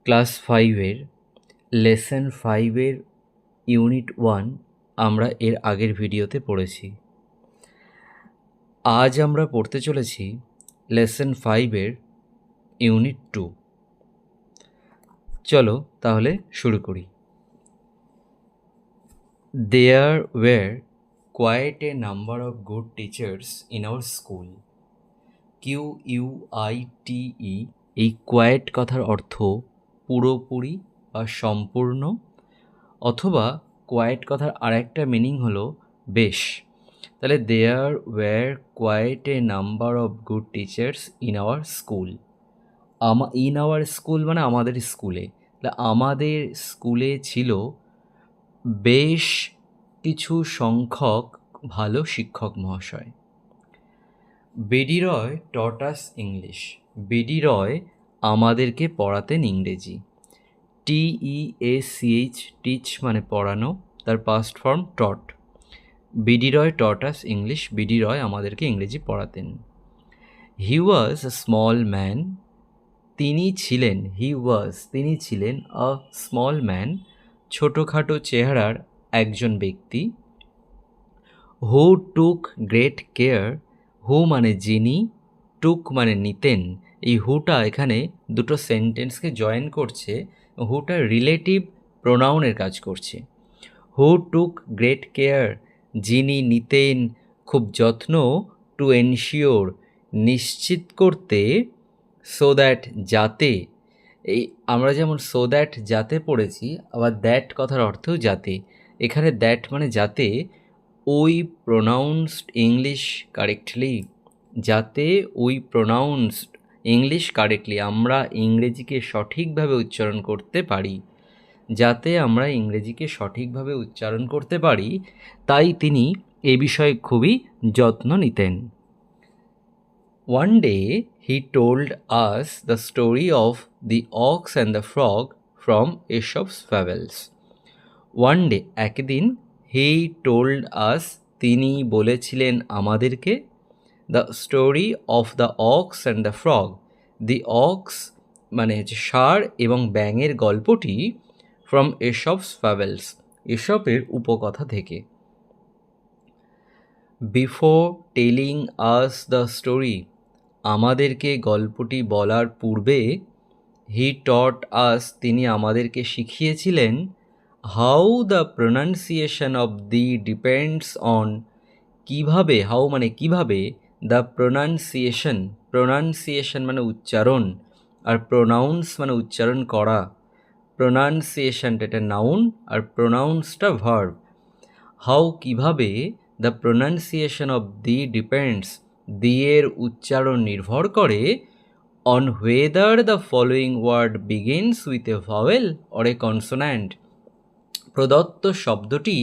Class 5-এর lesson 5-এর unit 1 আমরা এর আগের ভিডিওতে পড়েছি। আজ আমরা পড়তে চলেছি লেসন 5-এর ইউনিট 2। চলো তাহলে শুরু করি। There were quite a number of good teachers in our school. QUITE, এই কোয়াইট কথার অর্থ পুরোপুরি বা সম্পূর্ণ, অথবা কোয়াইট কথার আরেকটা মিনিং হলো বেশ। তাহলে there were quite a number of good teachers in our school. In our school মানে আমাদের স্কুলে। তাহলে আমাদের স্কুলে ছিল বেশ কিছু সংখ্যক ভালো শিক্ষক মহাশয়। বিডি রয় টট আস ইংলিশ। বিডি রয় আমাদেরকে পড়াতেন ইংরেজি। TEACH, টিচ মানে পড়ানো, তার পাস্ট ফর্ম টট। বিডি রয় টট আস ইংলিশ, বিডি রয় আমাদেরকে ইংরেজি পড়াতেন। হি ওয়াজ আ স্মল ম্যান, তিনি ছিলেন, তিনি ছিলেন আ স্মল ম্যান, ছোটোখাটো চেহারার একজন ব্যক্তি। হু টুক গ্রেট কেয়ার, হু মানে যিনি, টুক মানে নিতেন। এই হুটা এখানে দুটো সেন্টেন্সকে জয়েন করছে, হুটা রিলেটিভ প্রোনাউনের কাজ করছে। হু টুক গ্রেট কেয়ার, যিনি নিতেন খুব যত্ন, টু এনশিওর নিশ্চিত করতে, সো দ্যাট যাতে, এই আমরা যেমন সো দ্যাট যাতে পড়েছি, আবার দ্যাট কথার অর্থও যাতে। এখানে দ্যাট মানে যাতে উই প্রোনাউন্সড ইংলিশ কারেক্টলি, যাতে উই প্রোনাউন্সড ইংলিশ কারেক্টলি, আমরা ইংরেজিকে সঠিকভাবে উচ্চারণ করতে পারি, যাতে আমরা ইংরেজিকে সঠিকভাবে উচ্চারণ করতে পারি, তাই তিনি এ বিষয়ে খুবই যত্ন নিতেন। One day he told us the story of the ox and the frog from Aesop's fables. One day একদিন, হি টোল্ড আস তিনি বলেছিলেন আমাদেরকে, the story of the ox and the frog, the ox মানে হচ্ছে ষাঁড় এবং ব্যাঙের গল্পটি, ফ্রম এসপস ফ্যাবেলস এসপের উপকথা থেকে। Before telling us the story, আমাদেরকে গল্পটি বলার পূর্বে, হি টট আস তিনি আমাদেরকে শিখিয়েছিলেন, how the pronunciation of the depends on, কীভাবে, হাউ মানে কীভাবে, দ্য প্রোনাউন্সিয়েশন, প্রোনাউন্সিয়েশন মানে উচ্চারণ, আর প্রোনাউন্স মানে উচ্চারণ করা। প্রোনাউন্সিয়েশনটা এটা নাউন আর প্রোনাউন্সটা ভার্ব। হাউ কীভাবে, the pronunciation of the depends, দিয়ের উচ্চারণ নির্ভর করে, on whether the following word begins with a vowel or a consonant, প্রদত্ত শব্দটি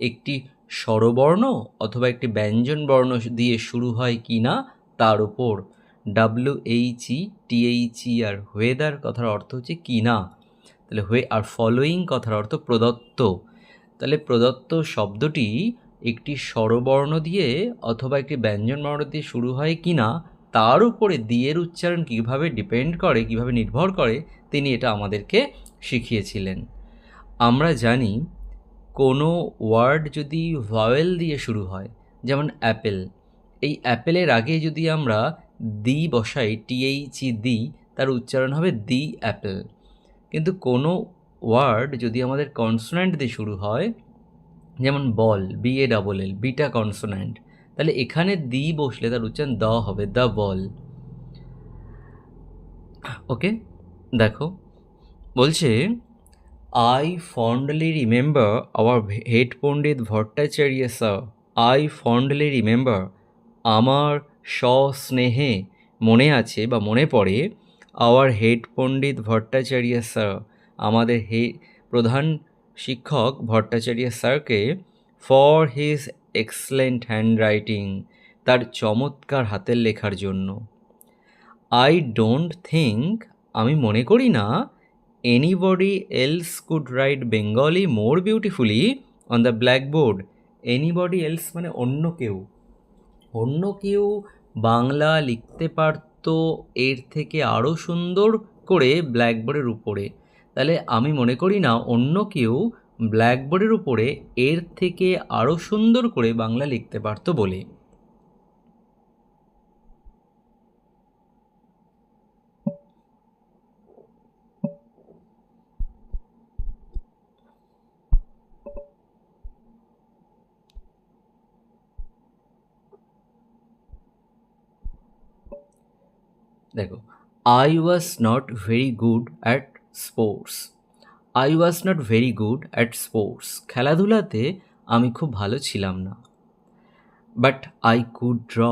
একটি স্বরবর্ণ অথবা একটি ব্যঞ্জন বর্ণ দিয়ে শুরু হয় কি না তার উপর। WHETHER, হোয়েদার কথার অর্থ হচ্ছে কি না, তাহলে আর ফলোয়িং কথার অর্থ প্রদত্ত। তাহলে প্রদত্ত শব্দটি একটি স্বরবর্ণ দিয়ে অথবা একটি ব্যঞ্জন বর্ণ দিয়ে শুরু হয় কি না তার উপরে দিয়ের উচ্চারণ কীভাবে ডিপেন্ড করে, কীভাবে নির্ভর করে, তিনি এটা আমাদেরকে শিখিয়েছিলেন। আমরা জানি কোনো ওয়ার্ড যদি ভাওয়েল দিয়ে শুরু হয়, যেমন অ্যাপেল, এই অ্যাপেলের আগে যদি আমরা দি বসাই, THE দি, তার উচ্চারণ হবে দি অ্যাপেল। কিন্তু কোনো ওয়ার্ড যদি আমাদের কনসোন্যান্ট দিয়ে শুরু হয়, যেমন বল, BALL, বিটা কনসোন্যান্ট, তাহলে এখানে দি বসলে তার উচ্চারণ দ হবে, দ্য বল। ওকে, দেখো বলছে, I fondly remember our head Pandit Bhattacharya sir. I fondly remember, আমার সস্নেহে মনে আছে বা মনে পড়ে, our head Pandit Bhattacharya sir, আমাদের প্রধান শিক্ষক ভট্টাচার্য স্যারকে, ফর হিজ এক্সেলেন্ট হ্যান্ডরাইটিং, তার চমৎকার হাতের লেখার জন্য। আই ডোন্ট থিঙ্ক, আমি মনে করি না, anybody else could write Bengali more beautifully on the blackboard. anybody else মানে অন্য কেউ, অন্য কেউ বাংলা লিখতে পারত তো এর থেকে আরও সুন্দর করে ব্ল্যাকবোর্ডের উপরে। তাহলে আমি মনে করি না অন্য কেউ ব্ল্যাকবোর্ডের উপরে এর থেকে আরও সুন্দর করে বাংলা লিখতে পারতো বলে। দেখো, I was not very good at sports. I was not very good at sports, খেলাধুলাতে আমি খুব ভালো ছিলাম না। But I could draw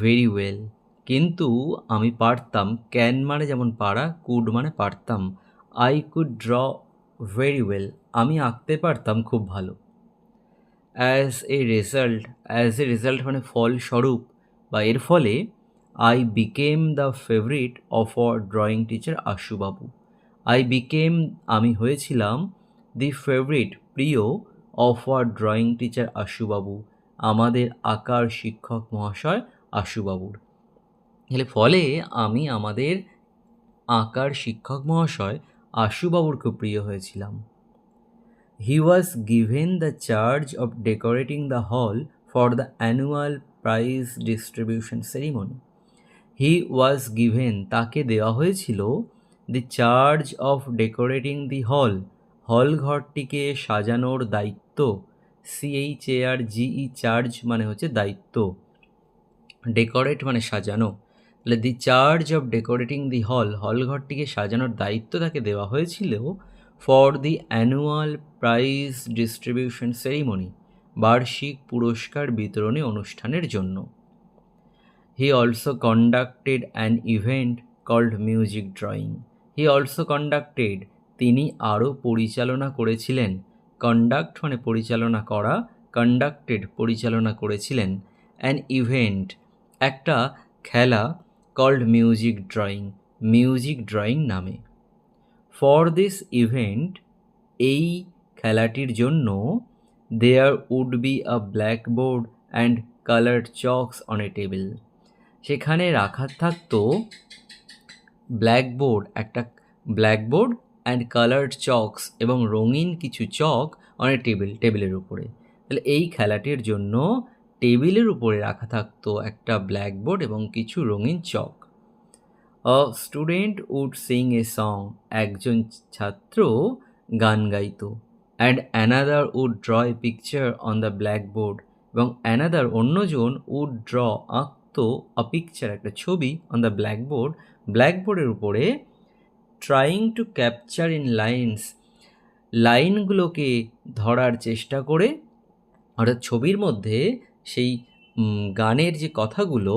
very well, কিন্তু আমি পারতাম, ক্যান মানে যেমন পারা, কুড মানে পারতাম, I could draw very well, আমি আঁকতে পারতাম খুব ভালো। অ্যাজ এ রেজাল্ট মানে ফলস্বরূপ বা এর ফলে, I became the favourite of our drawing teacher Ashubabu. আমি হয়েছিলাম দি ফেভারিট, প্রিয়, of our drawing teacher Ashubabu, আমাদের আঁকার শিক্ষক মহাশয় আশুবাবুর। ফলে আমি আমাদের আঁকার শিক্ষক মহাশয় আশুবাবুর খুব প্রিয় হয়েছিলাম। He was given the charge of decorating the hall for the annual prize distribution ceremony. He was given, তাকে দেওয়া হয়েছিল, the charge of decorating the hall, হল ঘরটিকে সাজানোর দায়িত্ব। CHARGE, চার্জ মানে হচ্ছে দায়িত্ব, ডেকোরেট মানে সাজানো। তাহলে the charge of decorating the hall ঘরটিকে সাজানোর দায়িত্ব তাকে দেওয়া হয়েছিল for the annual prize distribution ceremony, বার্ষিক পুরস্কার বিতরণী অনুষ্ঠানের জন্য। He also conducted an event called music drawing. He also conducted, তিনি আরও পরিচালনা করেছিলেন। কন্ডাক্ট মানে পরিচালনা করা, কন্ডাক্টেড পরিচালনা করেছিলেন, অ্যান ইভেন্ট একটা খেলা, কল্ড মিউজিক ড্রয়িং নামে। ফর দিস ইভেন্ট, এই খেলাটির জন্য, there would be a blackboard and coloured chalks on a table, সেখানে রাখা থাকতো একটা ব্ল্যাকবোর্ড অ্যান্ড কালার্ড চকস, এবং রঙিন কিছু চক অন এ টেবিলের উপরে। তাহলে এই খেলাটির জন্য টেবিলের উপরে রাখা থাকতো একটা ব্ল্যাকবোর্ড এবং কিছু রঙিন চক। A student would sing a song, একজন ছাত্র গান গাইতো। And another would draw a picture on the blackboard, এবং অ্যানাদার অন্যজন উড ড্র আঁকতো আ পিকচার একটা ছবি অন দ্য ব্ল্যাকবোর্ডের উপরে, ট্রাইং টু ক্যাপচার ইন লাইনগুলোকে ধরার চেষ্টা করে, অর্থাৎ ছবির মধ্যে সেই গানের যে কথাগুলো,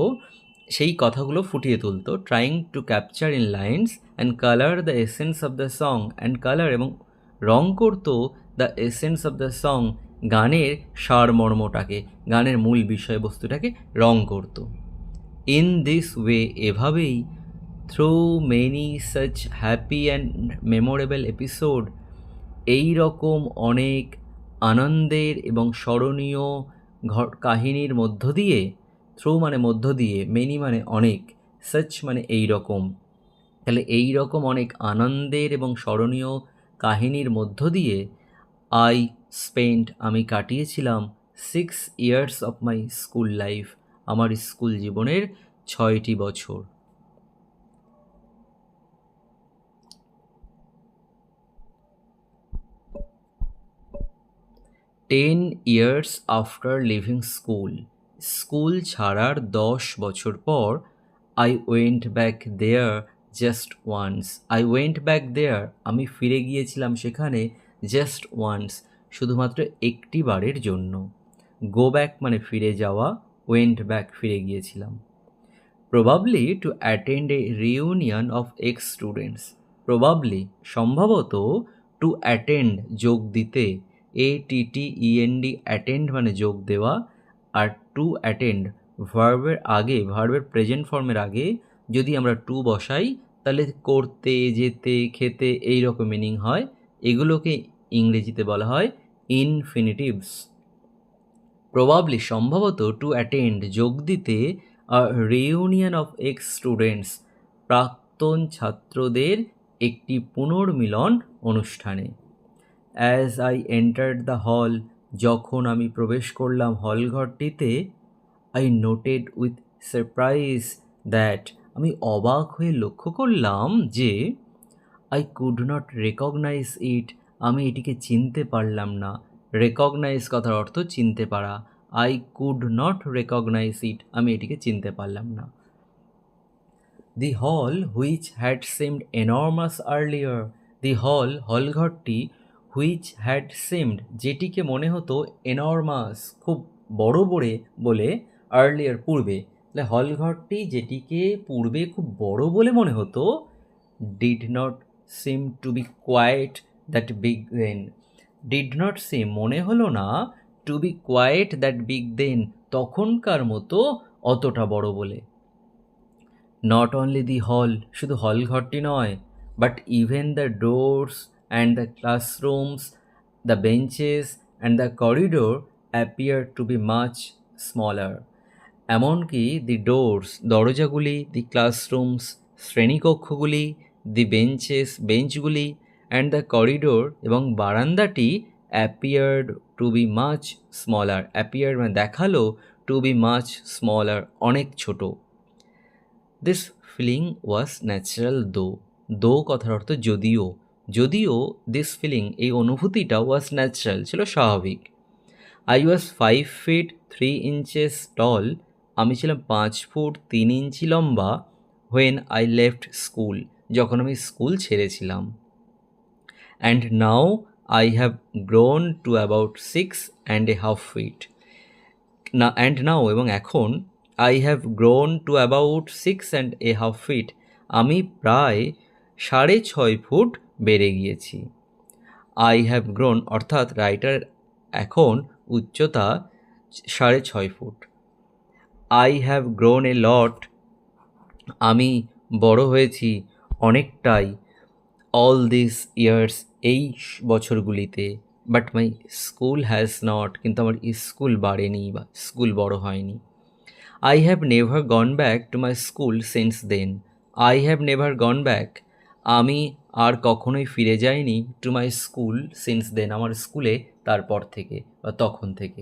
সেই কথাগুলো ফুটিয়ে তুলতো। Trying to capture in lines and colour the essence of the song, and colour এবং রং করতো the essence of the song, গানের সারমর্মটাকে, গানের মূল বিষয়বস্তুটাকে রং করতো। ইন দিস ওয়ে, এভাবেই, through many such happy and memorable episode, এই রকম অনেক আনন্দের এবং স্মরণীয় কাহিনীর মধ্য দিয়ে, থ্রু মানে মধ্য দিয়ে, মেনি মানে অনেক, সাচ মানে এই রকম, তাহলে এই রকম অনেক আনন্দের এবং স্মরণীয় কাহিনীর মধ্য দিয়ে, আমি কাটিয়েছিলাম 6 years of my school life, আমার স্কুল জীবনের 6টি বছর। Ten years after leaving school ছাড়ার 10 বছর পর, আই ওয়েন্ট ব্যাক দেয়ার, আমি ফিরে গিয়েছিলাম সেখানে, জাস্ট ওয়ান্স, শুধুমাত্র একটি বারের জন্য। গো ব্যাক মানে ফিরে যাওয়া, ওয়েন্ট ব্যাক ফিরে গিয়েছিলাম। Probably to attend a reunion of x students, probably সম্ভবত, টু অ্যাটেন্ড যোগ দিতে, ATTEND, অ্যাটেন্ড মানে যোগ দেওয়া, আর টু অ্যাটেন্ড ভার্বের আগে, ভার্বের প্রেজেন্ট ফর্মের আগে যদি আমরা টু বসাই, তাহলে করতে, যেতে, খেতে, এই রকম মিনিং হয়। এগুলোকে ইংরেজিতে বলা হয় ইনফিনিটিভস। প্রবাবলি সম্ভবত, টু অ্যাটেন্ড যোগ দিতে, আ রিউনিয়ন অফ এক্স স্টুডেন্টস, প্রাক্তন ছাত্রদের একটি পুনর্মিলন অনুষ্ঠানে। As I entered the hall, যখন আমি প্রবেশ করলাম হলঘরটিতে, I noted with surprise that, আমি অবাক হয়ে লক্ষ্য করলাম যে I could not recognise it, আমি এটিকে চিনতে পারলাম না। রেকগনাইজ কথার অর্থ চিনতে পারা। I could not recognise it, আমি এটিকে চিনতে পারলাম না। দি হল হুইচ হ্যাড সেমড এনর্মাস আর্লিয়ার, দি হল হলঘরটি, হুইচ হ্যাড সেমড যেটিকে মনে হতো, এনর্মাস খুব বড় বলে আর্লিয়ার পূর্বে, তাহলে হলঘরটি যেটিকে পূর্বে খুব বড় বলে মনে হতো, did not seem to be quite that big then, did not seem মনে হলো না, to be quite that big then তখনকার মতো অতটা বড় বলে। নট অনলি দি হল, শুধু হল ঘরটি নয়, but even the doors and the classrooms, the benches and the corridor appear to be much smaller, এমনকি দি ডোরস দরজাগুলি, দি ক্লাসরুমস শ্রেণীকক্ষগুলি, দি বেঞ্চগুলি অ্যান্ড দ্য করিডোর এবং বারান্দাটি appeared to be much smaller, appeared মানে দেখালো, two be much smaller অনেক ছোট। দিস ফিলিং ওয়াজ ন্যাচারাল দো কথার অর্থ যদিও দিস ফিলিং এই অনুভূতিটা ওয়াজ ন্যাচারাল ছিল স্বাভাবিক। আই ওয়াজ 5 feet 3 inches টল, আমি ছিলাম 5 ফুট 3 ইঞ্চি লম্বা, হোয়েন আই লেফট স্কুল, যখন আমি স্কুল ছেড়েছিলাম। And now I have grown to about 6.5 feet, না অ্যান্ড নাও এবং এখন, I have grown to about 6.5 feet, আমি প্রায় 6.5 ফুট বেড়ে গিয়েছি। আই হ্যাভ গ্রোন অর্থাৎ রাইটার এখন উচ্চতা 6.5 ফুট। I have grown a lot, আমি বড় হয়েছি অনেকটাই, অল দিস ইয়ার্স এই বছরগুলিতে, but my school has not, কিন্তু আমার স্কুল বাড়েনি বা স্কুল বড় হয়নি। I have never gone back to my school since then, I have never gone back, আমি আর কখনোই ফিরে যাইনি, to my school since then আমার স্কুলে তারপর থেকে বা তখন থেকে।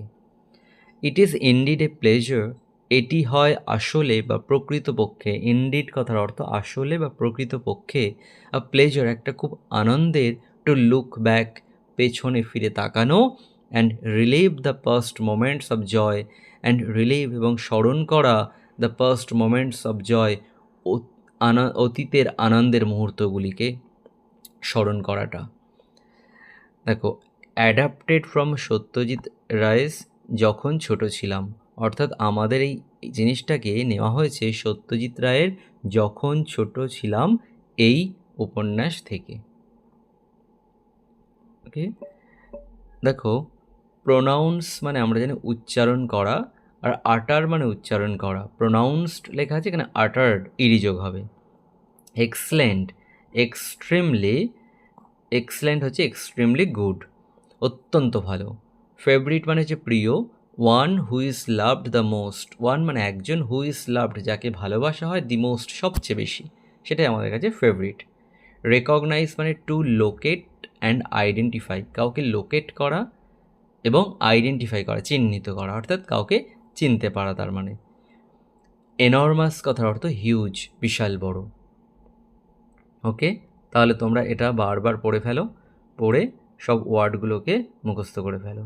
It is indeed a pleasure, এটি হয় আসলে বা প্রকৃতপক্ষে, ইনডিড কথার অর্থ আসলে বা প্রকৃতপক্ষে, আ প্লেজার একটা খুব আনন্দের, টু লুক ব্যাক পেছনে ফিরে তাকানো, and relive the past moments of joy, and relive এবং স্মরণ করা, the past moments of joy অতীতের আনন্দের মুহূর্তগুলিকে স্মরণ করাটা। দেখো, অ্যাডাপ্টেড ফ্রম সত্যজিৎ রায়স যখন ছোট ছিলাম, অর্থাৎ আমাদের এই জিনিসটাকে নেওয়া হয়েছে সত্যজিৎ রায়ের যখন ছোট ছিলাম এই উপন্যাস থেকে। ওকে, দেখো, প্রোনাউন্স মানে আমরা জানি উচ্চারণ করা, আর আটার মানে উচ্চারণ করা। প্রোনাউন্সড লেখা আছে, এখানে আটার্ড ইরিযোগ হবে। এক্সেলেন্ট, এক্সেলেন্ট হচ্ছে এক্সট্রিমলি গুড, অত্যন্ত ভালো। ফেভারিট মানে হচ্ছে প্রিয়। One who is loved the most, one মানে একজন, হু ইজ লাভড যাকে ভালোবাসা হয়, দি মোস্ট সবচেয়ে বেশি, সেটাই আমাদের কাছে ফেভারিট। রেকগনাইজ মানে টু লোকেট অ্যান্ড আইডেন্টিফাই, কাউকে লোকেট করা এবং আইডেন্টিফাই করা, চিহ্নিত করা, অর্থাৎ কাউকে চিনতে পারা তার মানে। এনর্মাস কথার অর্থ হিউজ, বিশাল বড়। ওকে, তাহলে তোমরা এটা বারবার পড়ে ফেলো, পড়ে সব ওয়ার্ডগুলোকে মুখস্থ করে ফেলো।